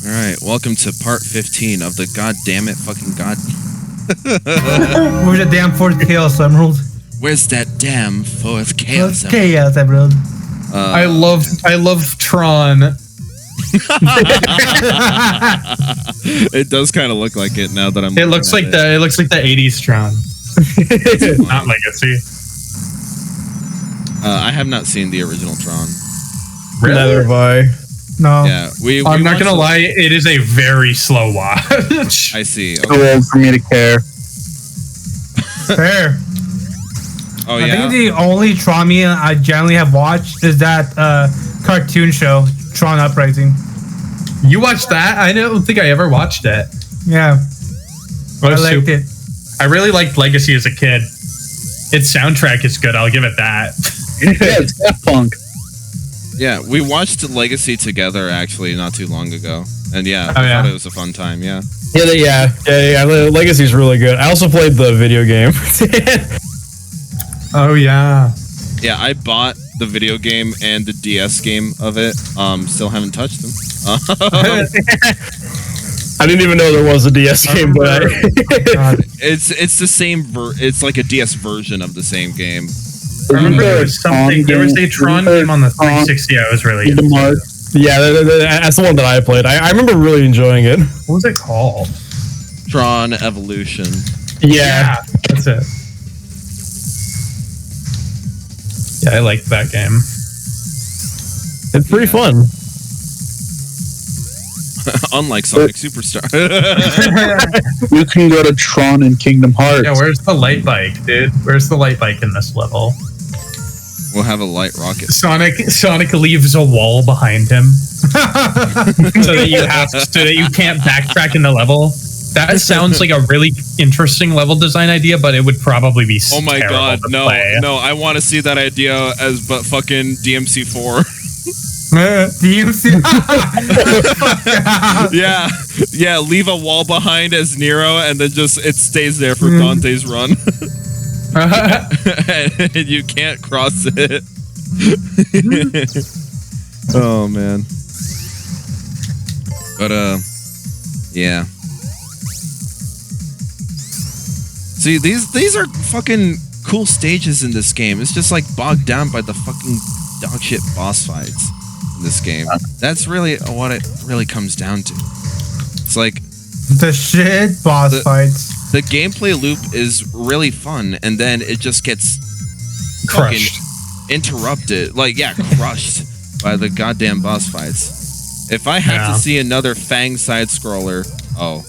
Alright, welcome to part 15 of the goddamn fucking god. Where's the damn fourth Chaos Emerald? Where's that damn fourth Chaos Emerald? Chaos Emerald. I love Tron. It does kind of look like it now that I'm. It looks like the 80s Tron. Not Legacy. I have not seen the original Tron. Really? Neither have I. No. Yeah, I'm not gonna lie, it is a very slow watch. I see. Too old for me to care. Fair. Oh I yeah. think the only Tron I generally have watched is that cartoon show, Tron Uprising. You watched that? I don't think I ever watched it. Yeah. I liked it. I really liked Legacy as a kid. Its soundtrack is good, I'll give it that. Yeah, it's Daft Punk. Yeah, we watched Legacy together actually not too long ago, and yeah, Oh, I yeah? thought it was a fun time. Yeah. Yeah. Legacy's really good. I also played the video game. Oh yeah. Yeah, I bought the video game and the DS game of it. Still haven't touched them. I didn't even know there was a DS game, but It's the same. It's like a DS version of the same game. I remember there was a Tron game on the 360 I was really into. Yeah, that's the one that I played. I remember really enjoying it. What was it called? Tron Evolution. Yeah. That's it. Yeah, I liked that game. It's pretty fun. Unlike Sonic Superstar. You can go to Tron and Kingdom Hearts. Yeah, where's the light bike, dude? Where's the light bike in this level? We'll have a light rocket. Sonic leaves a wall behind him so that you can't backtrack in the level. That sounds like a really interesting level design idea, but it would probably be Oh my terrible god, to no, play. no, I want to see that idea as but fucking DMC4. DMC. Yeah, leave a wall behind as Nero, and then just it stays there for Dante's run. And you can't cross it. Oh man. But yeah. See, these are fucking cool stages in this game. It's just like bogged down by the fucking dog shit boss fights in this game. That's really what it really comes down to. It's like The shit boss fights. the gameplay loop is really fun, and then it just gets Crushed. fucking interrupted. Like, yeah, crushed by the goddamn boss fights. If I have to see another Fang side scroller, oh.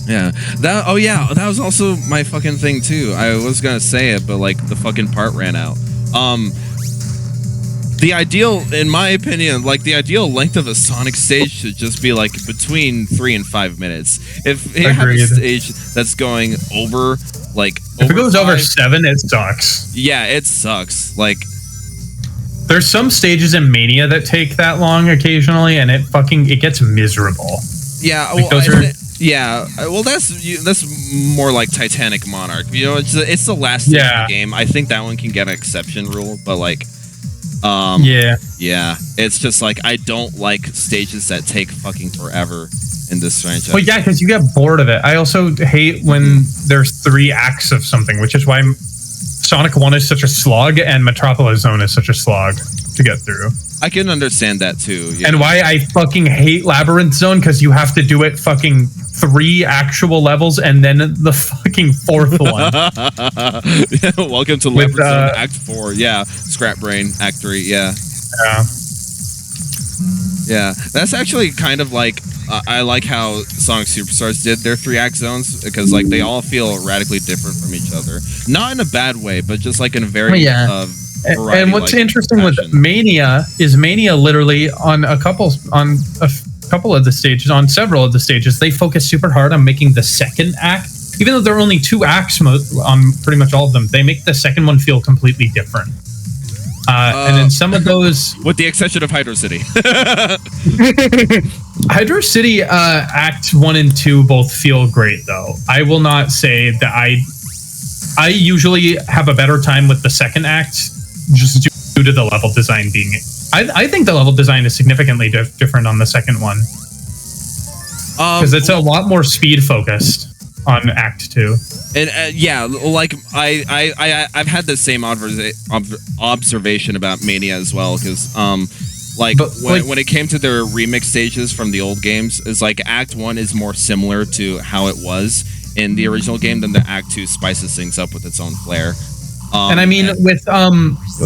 Yeah, that was also my fucking thing too. I was gonna say it, but like the fucking part ran out. The ideal, in my opinion, like the ideal length of a Sonic stage should just be like between 3 and 5 minutes. If you have a stage that's going over, like, if it goes over 7, it sucks. Yeah, it sucks. Like, there's some stages in Mania that take that long occasionally, and it gets miserable. yeah, Like, well, yeah, well, that's more like Titanic Monarch. You know, it's the last stage of the game. I think that one can get an exception rule, but like, yeah, it's just like I don't like stages that take fucking forever in this franchise. Well, yeah, because you get bored of it. I also hate when there's 3 acts of something, which is why Sonic 1 is such a slog and Metropolis Zone is such a slog to get through. I can understand that too. And why I fucking hate Labyrinth Zone, because you have to do it fucking 3 actual levels and then the fucking 4th one. Welcome to Labyrinth Zone Act 4. Yeah, Scrap Brain Act 3. Yeah. Yeah, that's actually kind of like I like how Sonic Superstars did their 3-act zones, because like they all feel radically different from each other. Not in a bad way, but just like in a very variety, and what's like, interesting fashion. with Mania is Mania literally on a couple of the stages, on several of the stages, they focus super hard on making the second act, even though there are only 2 acts on pretty much all of them, they make the second one feel completely different. And then some of those, with the exception of Hydro City. Hydro City Act 1 and 2 both feel great, though. I will not say that I usually have a better time with the second act just due to the level design being. I think the level design is significantly different on the second one because it's a lot more speed focused on Act 2. And yeah, like I've had the same observation about Mania as well, because when it came to their remix stages from the old games, it's like Act 1 is more similar to how it was in the original game than the Act 2 spices things up with its own flair. And I mean, with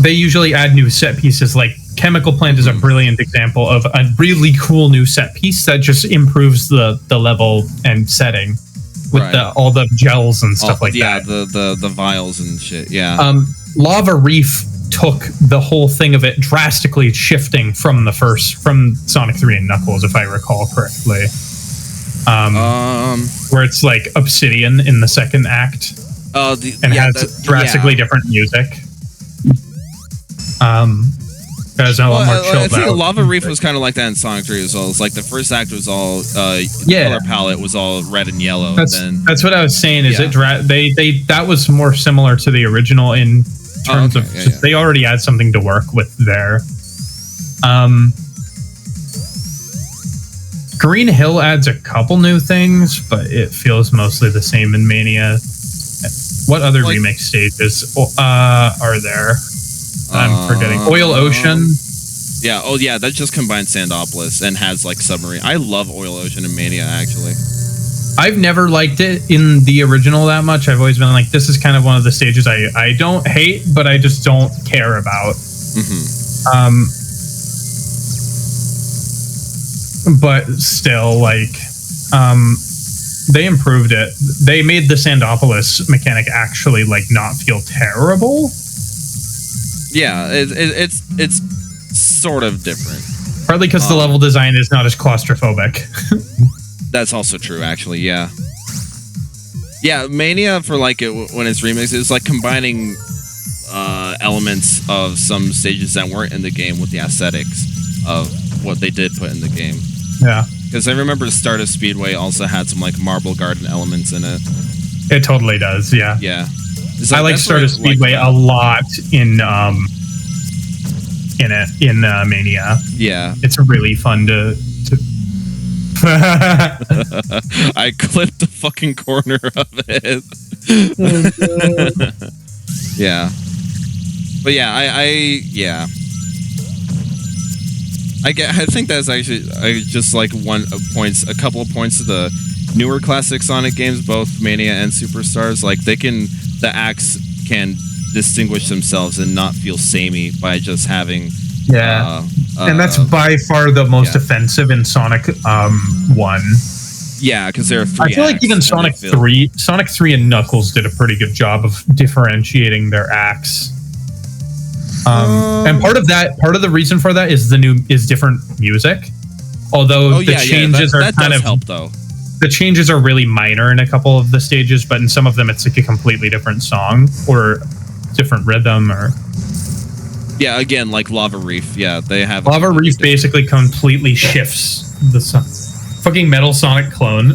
they usually add new set pieces. Like Chemical Plant is a brilliant example of a really cool new set piece that just improves the level and setting with all the gels and stuff that. Yeah, the vials and shit. Yeah. Lava Reef took the whole thing of it drastically shifting from Sonic 3 and Knuckles, if I recall correctly. Where it's like Obsidian in the second act. Has drastically different music. Guys, a lot more chilled I think out. Lava Reef was kind of like that in Sonic 3 as well. It's like the first act was all the color palette was all red and yellow. That's what I was saying. Is that was more similar to the original in terms of they already had something to work with there. Green Hill adds a couple new things, but it feels mostly the same in Mania. What other remake stages are there? I'm forgetting. Oil Ocean. Yeah. Oh, yeah. That just combines Sandopolis and has like submarine. I love Oil Ocean and Mania, actually. I've never liked it in the original that much. I've always been like, this is kind of one of the stages I don't hate, but I just don't care about. But still, like, they improved it. They made the Sandopolis mechanic actually like not feel terrible. Yeah, it's sort of different. Partly because the level design is not as claustrophobic. That's also true, actually. Yeah. Yeah, Mania for like when it's remixed, it's like combining elements of some stages that weren't in the game with the aesthetics of what they did put in the game. Yeah. Because I remember Stardust Speedway also had some like Marble Garden elements in it. It totally does, yeah. Yeah. I like Stardust Speedway a lot in Mania. Yeah. It's really fun to I clipped the fucking corner of it. Yeah. But yeah, I think that's actually just like a couple of points to the newer classic Sonic games, both Mania and Superstars. Like the acts can distinguish themselves and not feel samey by just having and that's by far the most offensive in Sonic 1. Yeah, because there are three. I feel like even Sonic 3 and Knuckles did a pretty good job of differentiating their acts. And part of the reason for that is different music. Although the changes are kind of help though. The changes are really minor in a couple of the stages, but in some of them it's like a completely different song or different rhythm or. Yeah, again, like Lava Reef. Yeah, they have Lava Reef basically completely shifts the song. Fucking Metal Sonic clone.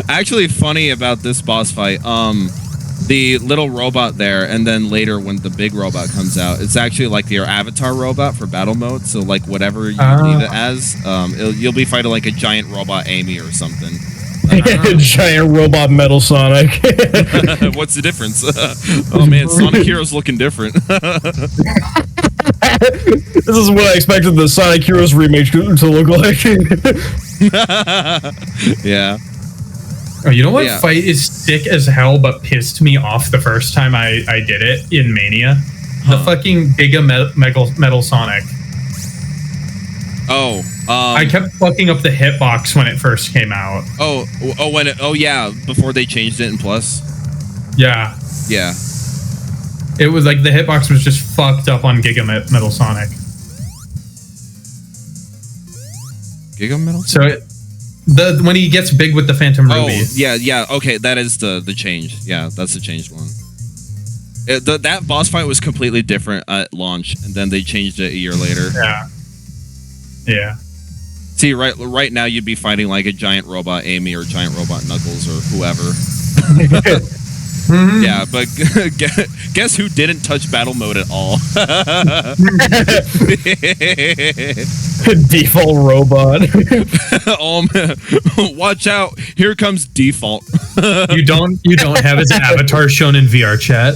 Actually, funny about this boss fight. The little robot there, and then later when the big robot comes out, it's actually like your avatar robot for battle mode. So like whatever you leave it as, you'll be fighting like a giant robot Amy or something. Giant robot Metal Sonic. What's the difference? Oh man, Sonic Heroes looking different. This is what I expected the Sonic Heroes remake to look like. Yeah. Oh, you know what fight is sick as hell but pissed me off the first time I did it in Mania? The fucking Giga Metal Sonic. Oh. I kept fucking up the hitbox when it first came out. Before they changed it in Plus. Yeah. Yeah. It was like the hitbox was just fucked up on Giga Metal Sonic. Giga Metal Sonic? So when he gets big with the Phantom Ruby. Oh, yeah, okay, that is the change. Yeah, that's the changed one. That boss fight was completely different at launch, and then they changed it a year later. Yeah. See, right now you'd be fighting like a giant robot Amy or giant robot Knuckles or whoever. Yeah, but guess who didn't touch battle mode at all? Default robot. Watch out! Here comes default. You don't have his avatar shown in VR chat.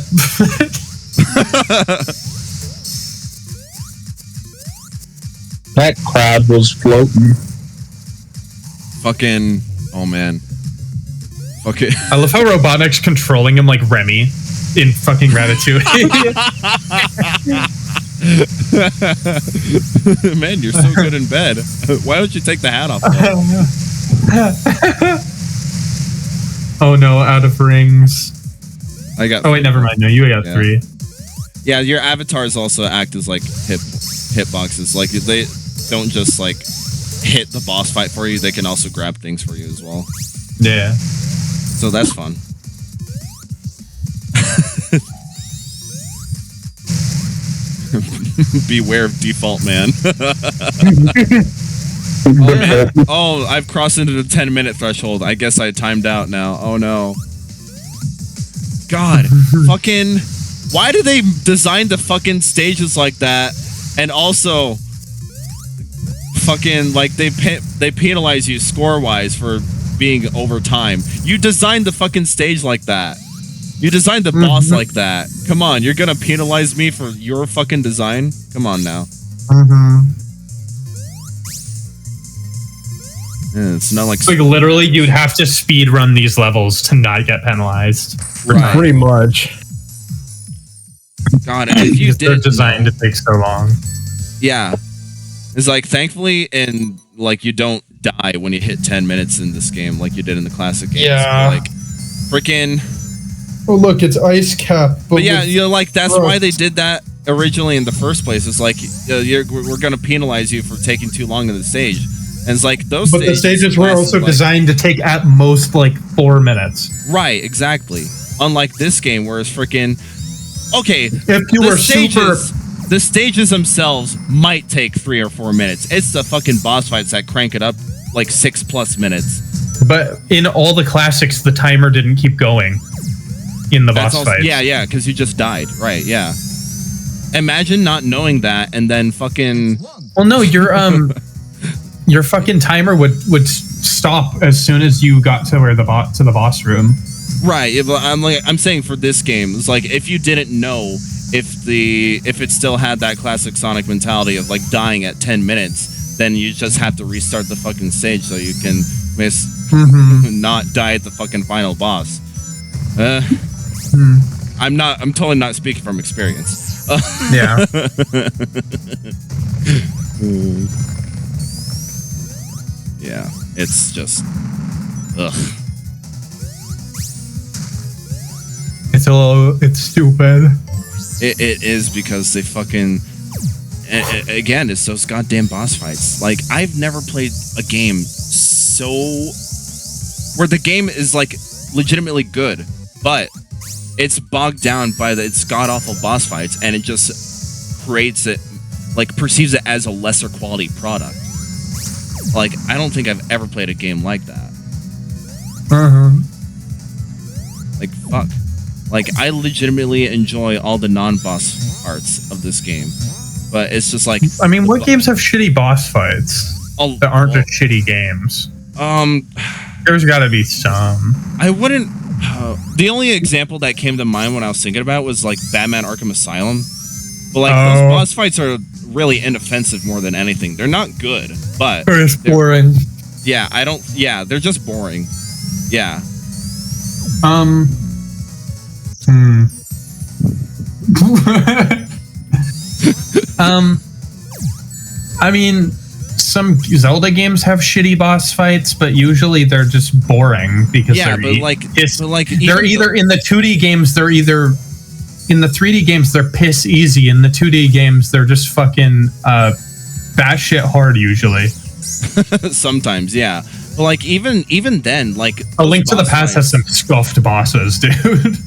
That crowd was floating. Fucking, oh man. Okay. I love how Robotnik's controlling him like Remy in fucking Ratatouille. Man, you're so good in bed. Why don't you take the hat off? Oh no, out of rings. I got. Oh wait, never mind. No, you got 3. Yeah, your avatars also act as like hitboxes. Like they don't just like hit the boss fight for you; they can also grab things for you as well. Yeah. So that's fun. Beware of default, man. Oh, man. Oh, I've crossed into the 10-minute threshold. I guess I timed out now. Oh no. God, fucking. Why do they design the fucking stages like that? And also, fucking like they penalize you score-wise for being over time. You designed the fucking stage like that. You designed the boss like that. Come on, you're gonna penalize me for your fucking design? Come on now. Yeah, it's not like literally you'd have to speed run these levels to not get penalized. Right. Pretty much. God, if you they're designed to take so long. Yeah. It's like thankfully and like you don't die when you hit 10 minutes in this game like you did in the classic games. Yeah. Like freaking. Oh look, it's Ice Cap. But yeah, you know, like that's why they did that originally in the first place. It's like we're gonna penalize you for taking too long in the stage, and it's like those. But the stages were also designed to take at most like 4 minutes. Right, exactly. Unlike this game, where it's freaking. Okay, if you were the stages themselves might take 3 or 4 minutes. It's the fucking boss fights that crank it up like 6+ minutes. But in all the classics, the timer didn't keep going in the boss fight. Yeah, because you just died. Right, yeah. Imagine not knowing that and then fucking. Well, no, your fucking timer would stop as soon as you got to where the boss room. Right, but I'm saying for this game, it's like if you didn't know if it still had that classic Sonic mentality of like dying at 10 minutes, then you just have to restart the fucking stage so you can not die at the fucking final boss. I'm totally not speaking from experience. Yeah. Yeah, it's just ugh. It's stupid. It is because they fucking again, it's those goddamn boss fights. Like I've never played a game so where the game is like legitimately good, but it's bogged down by its god-awful boss fights, and it just creates it, like perceives it as a lesser quality product. Like I don't think I've ever played a game like that. Like fuck. Like I legitimately enjoy all the non-boss parts of this game, but it's just like. I mean, what games have shitty boss fights that aren't just shitty games? There's got to be some. I wouldn't. The only example that came to mind when I was thinking about it was like Batman Arkham Asylum, but like those boss fights are really inoffensive more than anything. They're not good, but they're just boring. Yeah, Yeah, they're just boring. Yeah. I mean, some Zelda games have shitty boss fights, but usually they're just boring because they're either in the 2D games, they're either in the 3D games they're piss easy. In the 2D games, they're just fucking batshit hard usually. Sometimes, yeah. But like even then, like A Link to the Past has some scuffed bosses, dude.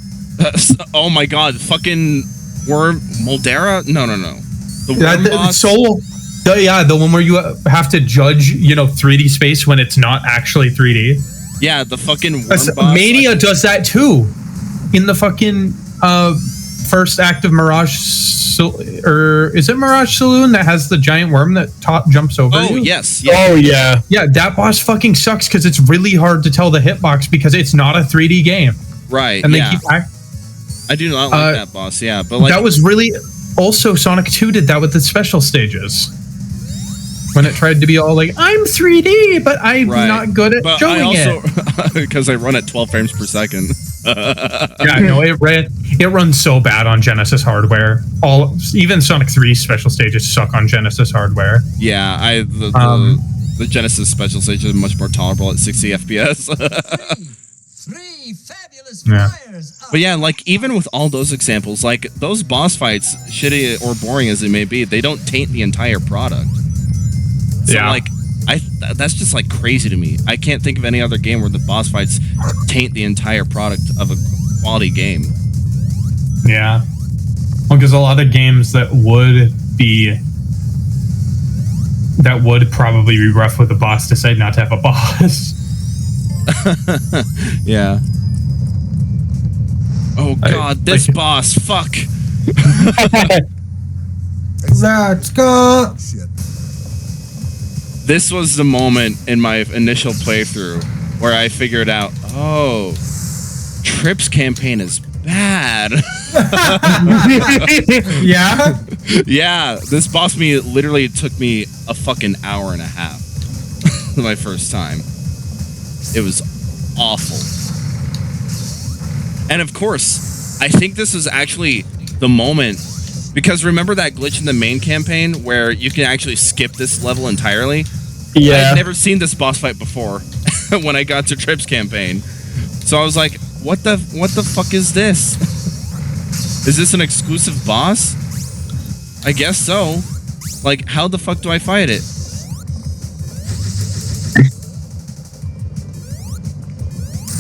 Oh my god, fucking Worm Moldera? No. The Worm boss? The one where you have to judge, 3D space when it's not actually 3D. Yeah, the fucking Worm boss. Mania does that too. in the fucking first act of or is it Mirage Saloon that has the giant worm that jumps over you? Yes. Oh yeah. Yeah, that boss fucking sucks because it's really hard to tell the hitbox because it's not a 3D game. Right. And they keep I do not like that boss. Yeah, but like that was really also Sonic 2 did that with the special stages. When it tried to be all like, I'm 3D, but I'm not good at showing it. Because I run at 12 frames per second. Yeah, no, it runs so bad on Genesis hardware. Even Sonic 3 special stages suck on Genesis hardware. Yeah, the Genesis special stages are much more tolerable at 60 FPS. Three fabulous flyers. But yeah, like even with all those examples, like those boss fights, shitty or boring as they may be, they don't taint the entire product. So like, that's just like crazy to me. I can't think of any other game where the boss fights taint the entire product of a quality game. Yeah, well, because a lot of games that would probably be rough with a boss decide not to have a boss. Yeah. Oh god, this boss, fuck. Let's go. This was the moment in my initial playthrough where I figured out, oh, Trip's campaign is bad. Yeah? Yeah, this boss literally took me a fucking hour and a half my first time. It was awful. And of course, I think this is actually the moment, because remember that glitch in the main campaign where you can actually skip this level entirely? Yeah. I'd never seen this boss fight before when I got to Trip's campaign. So I was like, what the fuck is this? Is this an exclusive boss? I guess so. Like, how the fuck do I fight it?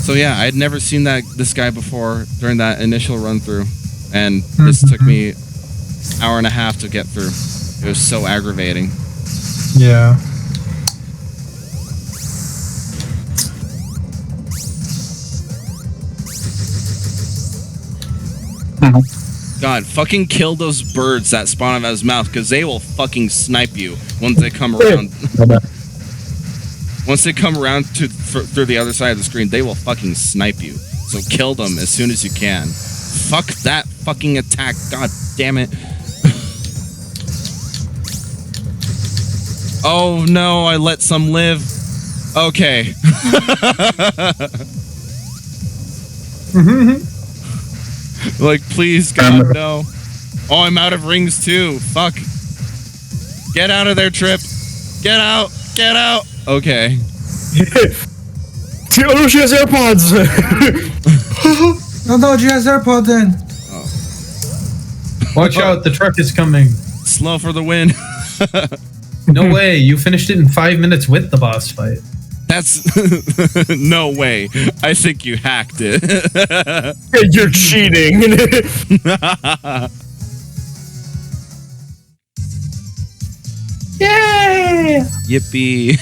So yeah, I'd never seen this guy before during that initial run through, and this took me an hour and a half to get through. It was so aggravating. Yeah. God, fucking kill those birds that spawn out of his mouth, because they will fucking snipe you once they come around. Once they come around through the other side of the screen, they will fucking snipe you. So kill them as soon as you can. Fuck that fucking attack. God damn it. Oh no, I let some live. Okay. Like, please, God, no. Oh, I'm out of rings too. Fuck. Get out of there, Trip. Get out. Get out. Okay. Oh, she has AirPods. No, she has AirPods in. Watch out, the truck is coming. Slow for the win. No way, you finished it in 5 minutes with the boss fight. That's no way. I think you hacked it. You're cheating. Yay! Yippee.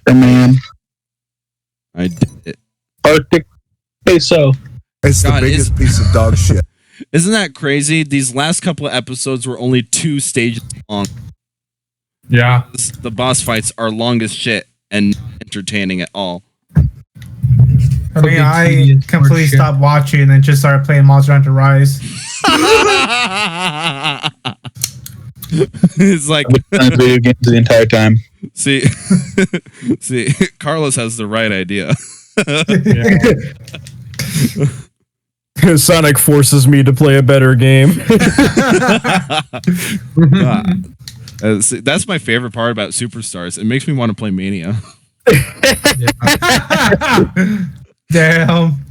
Man. I did it. Arctic peso. It's God, the biggest piece of dog shit. Isn't that crazy? These last couple of episodes were only 2 stages long. Yeah. The boss fights are long as shit and entertaining at all. I mean, I completely stopped watching and just started playing Monster Hunter Rise. It's like video games the entire time. see, Carlos has the right idea. Sonic forces me to play a better game. See, that's my favorite part about Superstars. It makes me want to play Mania. Damn.